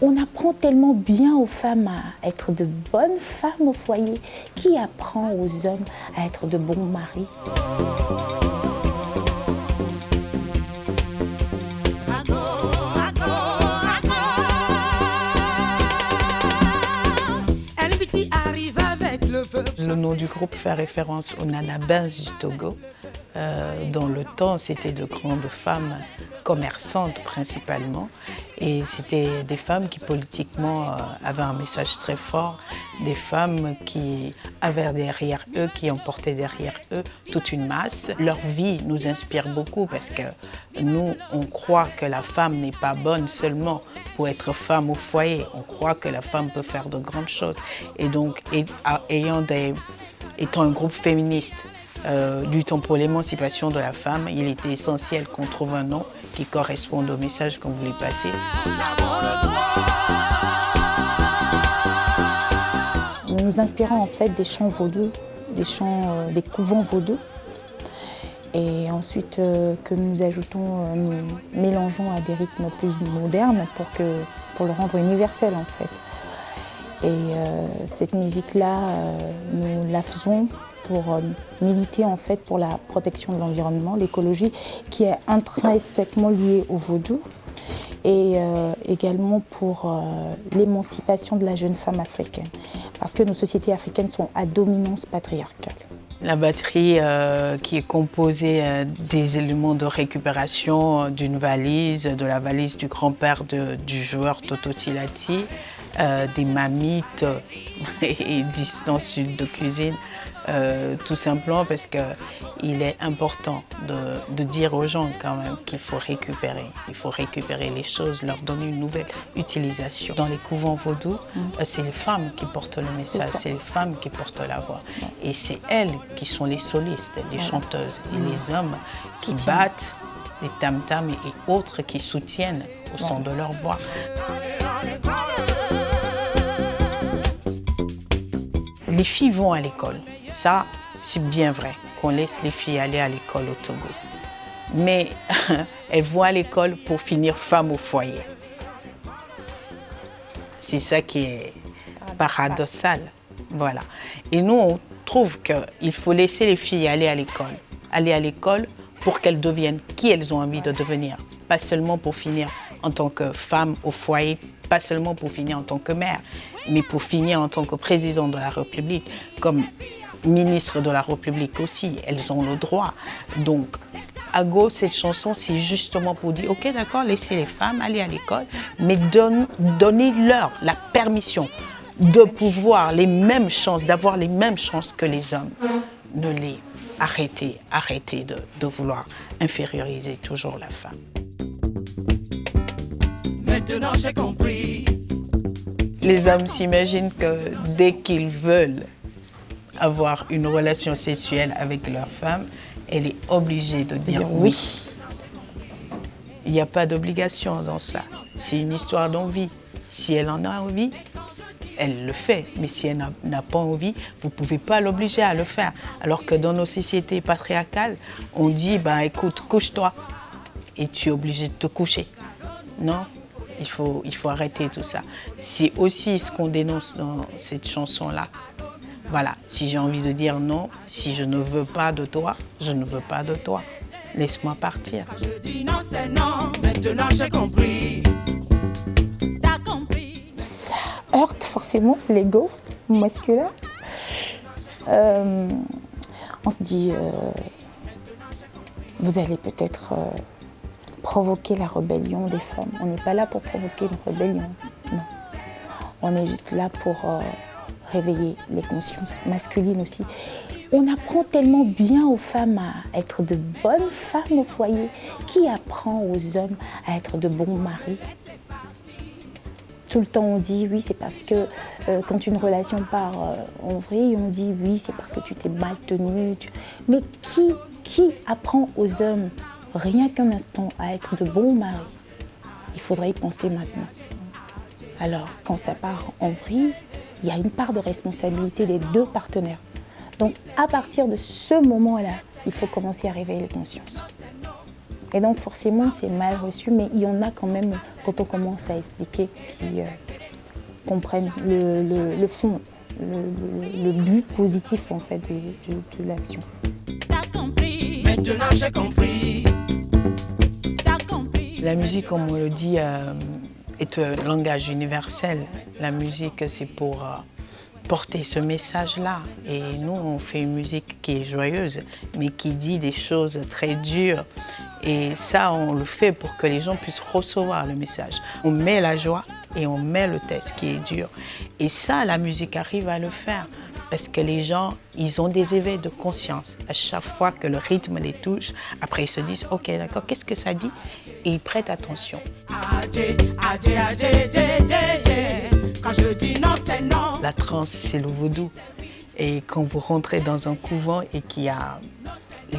On apprend tellement bien aux femmes à être de bonnes femmes au foyer. Qui apprend aux hommes à être de bons maris? Le nom du groupe fait référence aux Nanabins du Togo. Dans le temps, c'était de grandes femmes commerçantes principalement. Et c'était des femmes qui politiquement avaient un message très fort, des femmes qui avaient derrière eux, qui emportaient derrière eux toute une masse. Leur vie nous inspire beaucoup parce que nous, on croit que la femme n'est pas bonne seulement pour être femme au foyer. On croit que la femme peut faire de grandes choses. Et donc, étant un groupe féministe, luttant pour l'émancipation de la femme, il était essentiel qu'on trouve un nom qui corresponde au message qu'on voulait passer. Nous nous inspirons en fait des chants vaudous, des couvents vaudous. Et ensuite que nous ajoutons, nous mélangeons à des rythmes plus modernes pour le rendre universel en fait. Et cette musique-là, nous la faisons pour militer en fait pour la protection de l'environnement, l'écologie, qui est intrinsèquement liée au vaudou, et également pour l'émancipation de la jeune femme africaine, parce que nos sociétés africaines sont à dominance patriarcale. La batterie qui est composée des éléments de récupération d'une valise, de la valise du grand-père du joueur Toto Tilati, des mamites et distance de cuisine, tout simplement parce qu'il est important de dire aux gens quand même qu'il faut récupérer. Il faut récupérer les choses, leur donner une nouvelle utilisation. Dans les couvents vaudous, c'est les femmes qui portent le message, c'est les femmes qui portent la voix. Et c'est elles qui sont les solistes, les chanteuses, et les hommes qui battent les tam-tams et autres qui soutiennent au son de leur voix. Les filles vont à l'école. Ça, c'est bien vrai qu'on laisse les filles aller à l'école au Togo. Mais elles vont à l'école pour finir femme au foyer. C'est ça qui est paradoxal. Voilà. Et nous, on trouve qu'il faut laisser les filles aller à l'école. Aller à l'école pour qu'elles deviennent qui elles ont envie de devenir. Pas seulement pour finir en tant que femme au foyer, pas seulement pour finir en tant que mère, mais pour finir en tant que président de la République, comme ministre de la République aussi, elles ont le droit. Donc, à gauche, cette chanson, c'est justement pour dire, ok, d'accord, laissez les femmes aller à l'école, mais donnez-leur la permission de pouvoir les mêmes chances, d'avoir les mêmes chances que les hommes. Ne les arrêtez de vouloir inférioriser toujours la femme. Maintenant, j'ai compris. Les hommes s'imaginent que dès qu'ils veulent avoir une relation sexuelle avec leur femme, elle est obligée de dire oui. Il n'y a pas d'obligation dans ça. C'est une histoire d'envie. Si elle en a envie, elle le fait. Mais si elle n'a pas envie, vous ne pouvez pas l'obliger à le faire. Alors que dans nos sociétés patriarcales, on dit, écoute, couche-toi. Et tu es obligé de te coucher. Non, il faut arrêter tout ça. C'est aussi ce qu'on dénonce dans cette chanson-là. Voilà, si j'ai envie de dire non, si je ne veux pas de toi, je ne veux pas de toi. Laisse-moi partir. Je dis non, c'est non, maintenant j'ai compris. T'as compris. Ça heurte forcément l'ego masculin. On se dit, vous allez peut-être provoquer la rébellion des femmes. On n'est pas là pour provoquer une rébellion, non. On est juste là pour réveiller les consciences masculines aussi. On apprend tellement bien aux femmes à être de bonnes femmes au foyer. Qui apprend aux hommes à être de bons maris? Tout le temps on dit oui, c'est parce que quand une relation part en vrille, on dit oui, c'est parce que tu t'es mal tenu. Mais qui apprend aux hommes, rien qu'un instant, à être de bons maris? Il faudrait y penser maintenant. Alors, quand ça part en vrille, il y a une part de responsabilité des deux partenaires. Donc, à partir de ce moment-là, il faut commencer à réveiller les consciences. Et donc forcément, c'est mal reçu, mais il y en a quand même, quand on commence à expliquer, qui comprennent le fond, le but positif en fait de l'action. T'as compris, maintenant j'ai compris. T'as compris. La musique, comme on le dit, est un langage universel. La musique, c'est pour porter ce message-là. Et nous, on fait une musique qui est joyeuse, mais qui dit des choses très dures. Et ça, on le fait pour que les gens puissent recevoir le message. On met la joie et on met le texte qui est dur. Et ça, la musique arrive à le faire. Parce que les gens, ils ont des éveils de conscience. À chaque fois que le rythme les touche, après ils se disent, ok, d'accord, qu'est-ce que ça dit? Et ils prêtent attention. Quand je dis non, c'est non. La trance, c'est le vaudou. Et quand vous rentrez dans un couvent et qu'il y a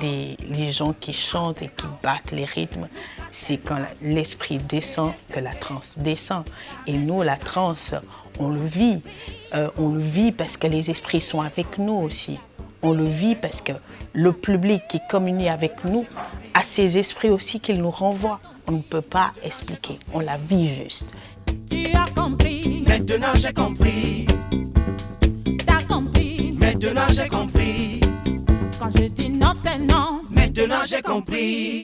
les gens qui chantent et qui battent les rythmes, c'est quand l'esprit descend que la transe descend. Et nous, la transe, on le vit. On le vit parce que les esprits sont avec nous aussi. On le vit parce que le public qui communie avec nous a ces esprits aussi qu'il nous renvoie. On ne peut pas expliquer, on la vit juste. Tu as compris, maintenant j'ai compris. T'as compris, maintenant j'ai compris. Quand je dis non, c'est non, maintenant j'ai compris.